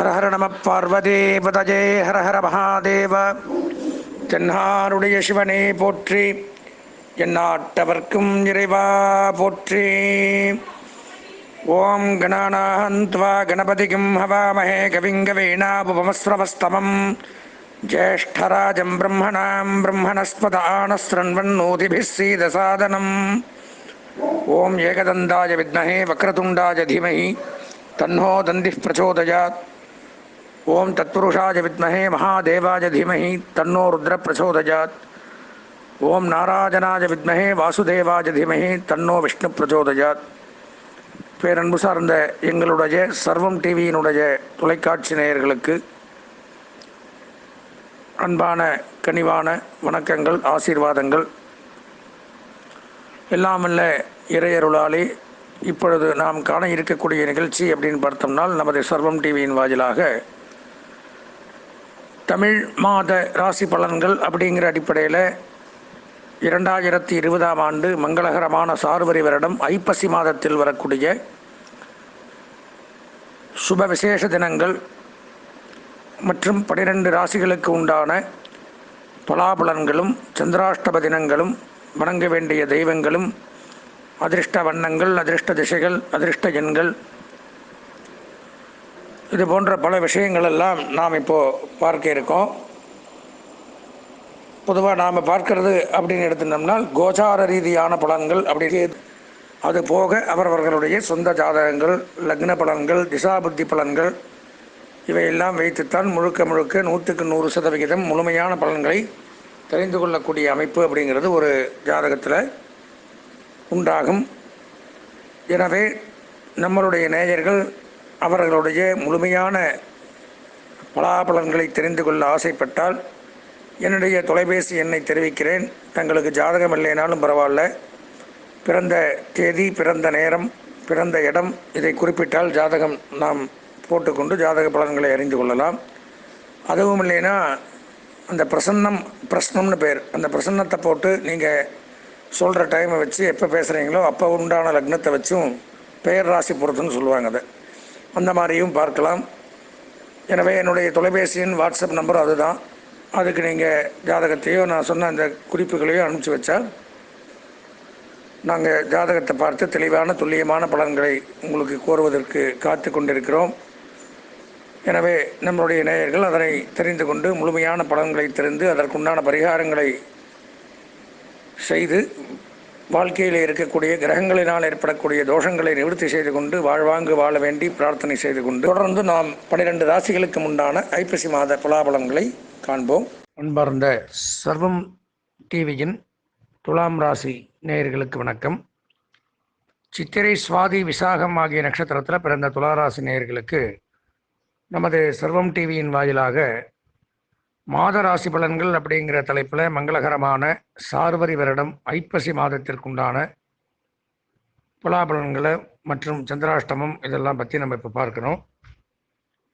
ஹர ஹர நம பார்வதேபதஜே ஹர ஹர மகாதேவ. தென்னாருடைய சிவனே போற்றி, எந்நாட்டவர்க்கும் இறைவா போற்றி. ஓம் கணானாந்த்வா கணபதிகும் ஹவாமஹே கவிங்கவேணாபுபமஸ்ரவஸ்தமம் ஜேஷ்டராஜம் பிரம்மணாம் பிரம்மணஸ்பத ஆனஸ்ரண்வன்னோதிபிः சீதசாதனம். ஓம் ஏகதந்தாய வித்மஹே வக்ரதுண்டாய தீமஹி தன்னோ தந்திः பிரச்சோதயாத். ஓம் தத்புருஷாய வித்மஹே மகாதேவாய தீமஹி தன்னோ ருத்ர பிரச்சோதயாத். ஓம் நாராயணாய வித்மஹே வாசுதேவாய தீமஹி தன்னோ விஷ்ணு பிரச்சோதயாத். பேரன்பு சார்ந்த எங்களுடைய சர்வம் டிவியினுடைய தொலைக்காட்சி நேயர்களுக்கு அன்பான கனிவான வணக்கங்கள், ஆசீர்வாதங்கள். எல்லாமல்ல இறையருளாலே இப்பொழுது நாம் காண இருக்கக்கூடிய நிகழ்ச்சி அப்படின்னு பார்த்தோம்னால், நமது சர்வம் டிவியின் வாயிலாக தமிழ் மாத ராசி பலன்கள் அப்படிங்கிற அடிப்படையில் 2020ஆம் ஆண்டு மங்களகரமான சார்வரி வருடம் ஐப்பசி மாதத்தில் வரக்கூடிய சுப விசேஷ தினங்கள் மற்றும் 12 ராசிகளுக்கு உண்டான பலாபலன்களும் சந்திராஷ்டம தினங்களும் வணங்க வேண்டிய தெய்வங்களும் அதிர்ஷ்ட வண்ணங்கள், அதிர்ஷ்ட திசைகள், அதிர்ஷ்ட எண்கள், இது போன்ற பல விஷயங்கள் எல்லாம் நாம் இப்போது பார்க்க இருக்கோம். பொதுவாக நாம் பார்க்கறது அப்படின்னு எடுத்துட்டோம்னால் கோச்சார ரீதியான பலன்கள் அப்படி, அது போக அவரவர்களுடைய சொந்த ஜாதகங்கள், லக்ன பலன்கள், திசாபுத்தி பலன்கள் இவையெல்லாம் வைத்துத்தான் முழுக்க 100க்கு 100% முழுமையான பலன்களை தெரிந்து கொள்ளக்கூடிய அமைப்பு அப்படிங்கிறது ஒரு ஜாதகத்தில் உண்டாகும். எனவே நம்மளுடைய நேயர்கள் அவர்களுடைய முழுமையான பலாபலன்களை தெரிந்து கொள்ள ஆசைப்பட்டால் என்னுடைய தொலைபேசி எண்ணை தெரிவிக்கிறேன். தங்களுக்கு ஜாதகம் இல்லைனாலும் பரவாயில்ல, பிறந்த தேதி, பிறந்த நேரம், பிறந்த இடம் இதை குறிப்பிட்டால் ஜாதகம் நாம் போட்டுக்கொண்டு ஜாதக பலன்களை அறிந்து கொள்ளலாம். அதுவும் இல்லைன்னா அந்த பிரசன்னம்னு பேர், அந்த பிரசன்னத்தை போட்டு நீங்கள் சொல்கிற டைமை வச்சு எப்போ பேசுகிறீங்களோ அப்போ உண்டான லக்னத்தை வச்சும் பெயர் ராசி பொறுத்துன்னு சொல்லுவாங்க. அதை அந்த மாதிரியும் பார்க்கலாம். எனவே என்னுடைய தொலைபேசியின் வாட்ஸ்அப் நம்பர் அதுதான். அதுக்கு நீங்கள் ஜாதகத்தையோ நான் சொன்ன அந்த குறிப்புகளையோ அனுப்பிச்சி வச்சா நாங்கள் ஜாதகத்தை பார்த்து தெளிவான துல்லியமான பலன்களை உங்களுக்கு கோருவதற்கு காத்து கொண்டிருக்கிறோம். எனவே நம்மளுடைய நேயர்கள் அதனை தெரிந்து கொண்டு முழுமையான பலன்களை தெரிந்து அதற்குண்டான பரிகாரங்களை செய்து வாழ்க்கையில் இருக்கக்கூடிய கிரகங்களினால் ஏற்படக்கூடிய தோஷங்களை நிவர்த்தி செய்து கொண்டு வாழ்வாங்கு வாழ வேண்டி பிரார்த்தனை செய்து கொண்டு தொடர்ந்து நாம் 12 ராசிகளுக்கு உண்டான ஐப்பசி மாத பலாபலன்களை காண்போம். அன்பார்ந்த சர்வம் டிவியின் துலாம் ராசி நேயர்களுக்கு வணக்கம். சித்திரை, சுவாதி, விசாகம் ஆகிய நட்சத்திரத்தில் பிறந்த துளாராசி நேயர்களுக்கு நமது சர்வம் டிவியின் வாயிலாக மாத ராசி பலன்கள் அப்படிங்கிற தலைப்பில் மங்களகரமான சார்வரி வருடம் ஐப்பசி மாதத்திற்குண்டான பலாபலன்களை மற்றும் சந்திராஷ்டமம் இதெல்லாம் பற்றி நம்ம இப்போ பார்க்கணும்.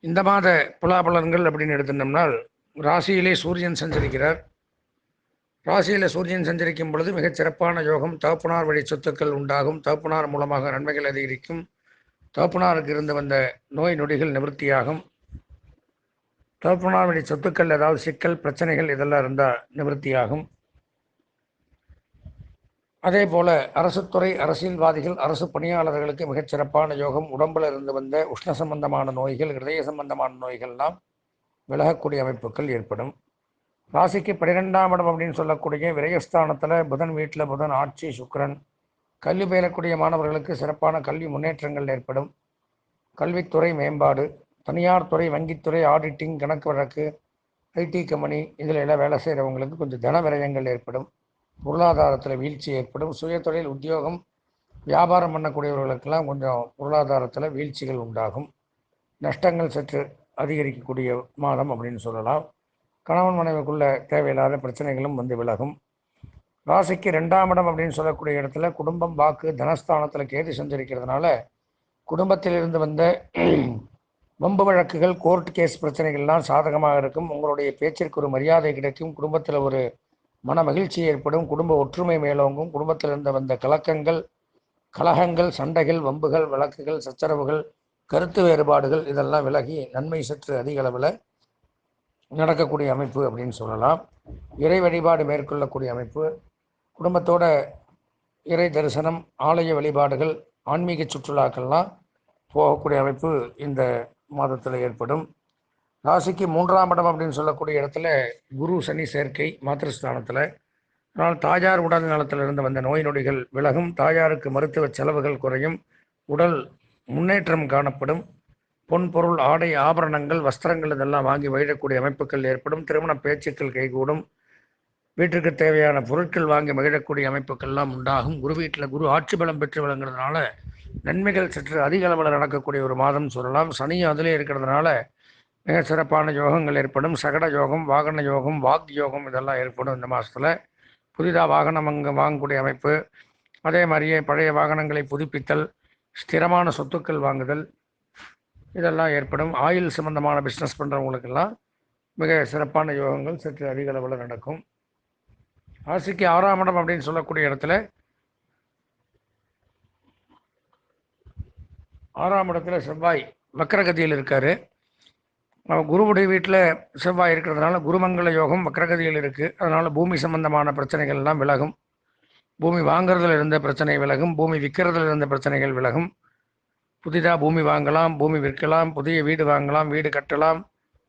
இந்த மாத பலாபலன்கள் அப்படின்னு எடுத்துட்டோம்னால், ராசியிலே சூரியன் சஞ்சரிக்கிறார். ராசியில் சூரியன் சஞ்சரிக்கும் பொழுது மிகச் சிறப்பான யோகம், தகப்பனார் வழி சொத்துக்கள் உண்டாகும், தகப்பனார் மூலமாக நன்மைகள் அதிகரிக்கும், தகப்பனாருக்கு இருந்து வந்த நோய் நொடிகள் நிவர்த்தியாகும், தகப்பனார் வழி சொத்துக்கள் ஏதாவது சிக்கல் பிரச்சனைகள் இதெல்லாம் இருந்தால் நிவர்த்தியாகும். அதே போல் அரசுத்துறை, அரசியல்வாதிகள், அரசு பணியாளர்களுக்கு மிகச்சிறப்பான யோகம், உடம்பில் இருந்து வந்த உஷ்ண சம்பந்தமான நோய்கள், இதய சம்பந்தமான நோய்கள்லாம் விலகக்கூடிய அமைப்புகள் ஏற்படும். ராசிக்கு 12ஆம் இடம் அப்படின்னு சொல்லக்கூடிய விரயஸ்தானத்தில் புதன் வீட்டில் புதன் ஆட்சி, சுக்கிரன், கல்வி பயிலக்கூடிய மாணவர்களுக்கு சிறப்பான கல்வி முன்னேற்றங்கள் ஏற்படும், கல்வித்துறை மேம்பாடு, தனியார் துறை, வங்கித்துறை, ஆடிட்டிங், கணக்கு வழக்கு, ஐடி கம்பெனி இதில் எல்லாம் வேலை செய்கிறவங்களுக்கு கொஞ்சம் தன விரயங்கள் ஏற்படும், பொருளாதாரத்தில் வீழ்ச்சி ஏற்படும், சுயதொழில், உத்தியோகம், வியாபாரம் பண்ணக்கூடியவர்களுக்கெல்லாம் கொஞ்சம் பொருளாதாரத்தில் வீழ்ச்சிகள் உண்டாகும், நஷ்டங்கள் சற்று அதிகரிக்கக்கூடிய மாதம் அப்படின்னு சொல்லலாம். கணவன் மனைவிக்குள்ள தேவையில்லாத பிரச்சனைகளும் வந்து விலகும். ராசிக்கு 2ஆம் இடம் அப்படின்னு சொல்லக்கூடிய இடத்துல குடும்பம், வாக்கு, தனஸ்தானத்தில் கேது சஞ்சரிக்கிறதுனால குடும்பத்தில் இருந்து வந்த வம்பு வழக்குகள், கோர்ட் கேஸ் பிரச்சனைகள்லாம் சாதகமாக இருக்கும். உங்களுடைய பேச்சிற்கு ஒரு மரியாதை கிடைக்கும், குடும்பத்தில் ஒரு மன மகிழ்ச்சி ஏற்படும், குடும்ப ஒற்றுமை மேலோங்கும், குடும்பத்தில் இருந்து வந்த கலகங்கள், சண்டைகள், வம்புகள், வழக்குகள், சச்சரவுகள் கருத்து வேறுபாடுகள் இதெல்லாம் விலகி நன்மை சற்று அதிக அளவில் நடக்கக்கூடிய அமைப்பு அப்படின்னு சொல்லலாம். இறை வழிபாடு மேற்கொள்ளக்கூடிய அமைப்பு, குடும்பத்தோட இறை தரிசனம், ஆலய வழிபாடுகள், ஆன்மீக சுற்றுலாக்கள்லாம் போகக்கூடிய அமைப்பு இந்த மாதத்தில் ஏற்படும். ராசிக்கு 3ஆம் இடம் அப்படின்னு சொல்லக்கூடிய இடத்துல குரு சனி சேர்க்கை மாத்திருஸ்தானத்தில். அதனால் தாயார் உடல் நலத்தில் இருந்து வந்த நோய் நொடிகள் விலகும், தாயாருக்கு மருத்துவ செலவுகள் குறையும், உடல் முன்னேற்றம் காணப்படும், பொன் பொருள் ஆடை ஆபரணங்கள் வஸ்திரங்கள் இதெல்லாம் வாங்கி மகிழக்கூடிய அமைப்புகள் ஏற்படும், திருமண பேச்சுக்கள் கைகூடும், வீட்டிற்கு தேவையான பொருட்கள் வாங்கி மகிழக்கூடிய அமைப்புகள்லாம் உண்டாகும். குரு வீட்டில் குரு ஆட்சி பலம் பெற்று விளங்குறதுனால நன்மைகள் சற்று அதிக அளவில் நடக்கக்கூடிய ஒரு மாதம் சொல்லலாம். சனியும் அதிலே இருக்கிறதுனால மிக சிறப்பான யோகங்கள் ஏற்படும். சகட யோகம், வாகன யோகம், வாக் யோகம் இதெல்லாம் ஏற்படும் இந்த மாதத்தில். புதிதாக வாகனம் வாங்கக்கூடிய அமைப்பு, அதே மாதிரியே பழைய வாகனங்களை புதுப்பித்தல், ஸ்திரமான சொத்துக்கள் வாங்குதல் இதெல்லாம் ஏற்படும். ஆயில் சம்பந்தமான பிஸ்னஸ் பண்ணுறவங்களுக்கெல்லாம் மிக சிறப்பான யோகங்கள் சற்று அதிக அளவில் நடக்கும். ராசிக்கு 6ஆம் இடம் அப்படின்னு சொல்லக்கூடிய இடத்துல 6ஆம் இடத்துல செவ்வாய் வக்கரகதியில் இருக்கார். குருவுடைய வீட்டில் செவ்வாய் இருக்கிறதுனால குருமங்கள யோகம் வக்கரகதியில் இருக்குது. அதனால் பூமி சம்பந்தமான பிரச்சனைகள்லாம் விலகும், பூமி வாங்குறதுல இருந்த பிரச்சனை விலகும், பூமி விற்கிறதுல இருந்த பிரச்சனைகள் விலகும். புதிதாக பூமி வாங்கலாம், பூமி விற்கலாம், புதிய வீடு வாங்கலாம், வீடு கட்டலாம்,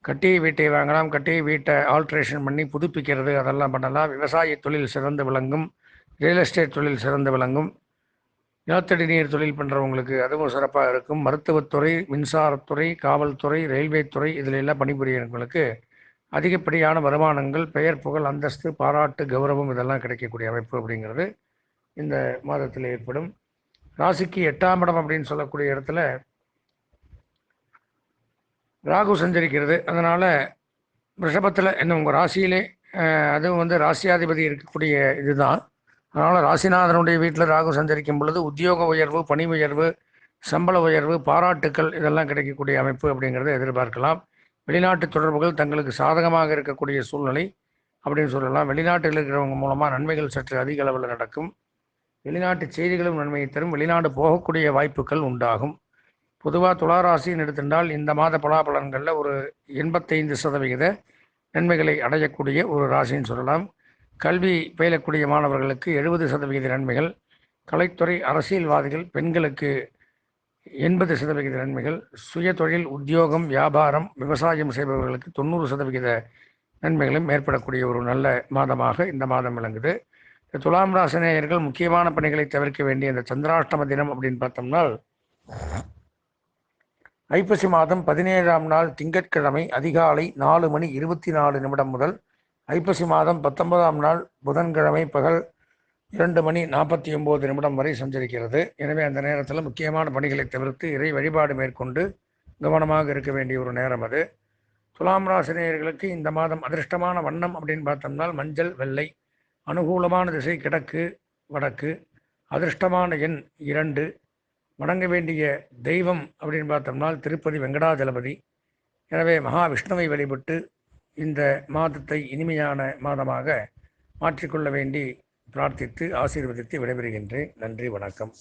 கட்டிய வீட்டை வாங்கலாம், கட்டிய வீட்டை ஆல்ட்ரேஷன் பண்ணி புதுப்பிக்கிறது அதெல்லாம் பண்ணலாம். விவசாய தொழில் சிறந்து விளங்கும், ரியல் எஸ்டேட் தொழில் சிறந்து விளங்கும், நிலத்தடி நீர் தொழில் பண்ணுறவங்களுக்கு அதுவும் சிறப்பாக இருக்கும். மருத்துவத்துறை, மின்சாரத்துறை, காவல்துறை, ரயில்வே துறை இதில் எல்லாம் பணிபுரியவங்களுக்கு அதிகப்படியான வருமானங்கள், பெயர் புகழ் அந்தஸ்து பாராட்டு கௌரவம் இதெல்லாம் கிடைக்கக்கூடிய அமைப்பு அப்படிங்கிறது இந்த மாதத்தில் ஏற்படும். ராசிக்கு 8ஆம் இடம் அப்படின்னு சொல்லக்கூடிய இடத்துல ராகு சஞ்சரிக்கிறது. அதனால் ரிஷபத்தில் என்ன உங்கள் ராசியிலே அதுவும் ராசியாதிபதி இருக்கக்கூடிய இதுதான். அதனால் ராசிநாதனுடைய வீட்டில் ராகு சஞ்சரிக்கும் பொழுது உத்தியோக உயர்வு, பணி உயர்வு, சம்பள உயர்வு, பாராட்டுக்கள் இதெல்லாம் கிடைக்கக்கூடிய அமைப்பு அப்படிங்கிறத எதிர்பார்க்கலாம். வெளிநாட்டு தொடர்புகள் தங்களுக்கு சாதகமாக இருக்கக்கூடிய சூழ்நிலை அப்படின்னு சொல்லலாம். வெளிநாட்டில் இருக்கிறவங்க மூலமாக நன்மைகள் சற்று அதிக அளவில் நடக்கும். வெளிநாட்டு செய்திகளும் நன்மையை தரும், வெளிநாடு போகக்கூடிய வாய்ப்புகள் உண்டாகும். பொதுவாக துளாராசின்னு எடுத்திருந்தால் இந்த மாத பலாபலன்களில் ஒரு 85% நன்மைகளை அடையக்கூடிய ஒரு ராசின்னு சொல்லலாம். கல்வி பயிலக்கூடிய மாணவர்களுக்கு 70% நன்மைகள், கலைத்துறை, அரசியல்வாதிகள், பெண்களுக்கு 80% நன்மைகள், சுய தொழில், உத்தியோகம், வியாபாரம், விவசாயம் செய்பவர்களுக்கு 90% நன்மைகளும் ஏற்படக்கூடிய ஒரு நல்ல மாதமாக இந்த மாதம் விளங்குது. துலாம் ராசி நேயர்கள் முக்கியமான பணிகளை தவிர்க்க வேண்டிய இந்த சந்திராஷ்டம தினம் அப்படின்னு பார்த்தோம்னா ஐப்பசி மாதம் 17ஆம் நாள் திங்கட்கிழமை அதிகாலை 4:24 முதல் ஐப்பசி மாதம் 19ஆம் நாள் புதன்கிழமை பகல் 2:49 வரை சஞ்சரிக்கிறது. எனவே அந்த நேரத்தில் முக்கியமான பணிகளை தவிர்த்து இறை வழிபாடு மேற்கொண்டு கவனமாக இருக்க வேண்டிய ஒரு நேரம் அது. துலாம் ராசி நேயர்களுக்கு இந்த மாதம் அதிர்ஷ்டமான வண்ணம் அப்படின்னு பார்த்தோம்னா மஞ்சள், வெள்ளை. அனுகூலமான திசை கிழக்கு வடக்கு. அதிர்ஷ்டமான எண் 2. வணங்க வேண்டிய தெய்வம் அப்படின்னு பார்த்தோம்னா திருப்பதி வெங்கடாஜலபதி. எனவே மகாவிஷ்ணுவை வழிபட்டு இந்த மாதத்தை இனிமையான மாதமாக மாற்றிக்கொள்ள வேண்டி பிரார்த்தித்து ஆசீர்வதித்து விடைபெறுகின்றேன். நன்றி, வணக்கம்.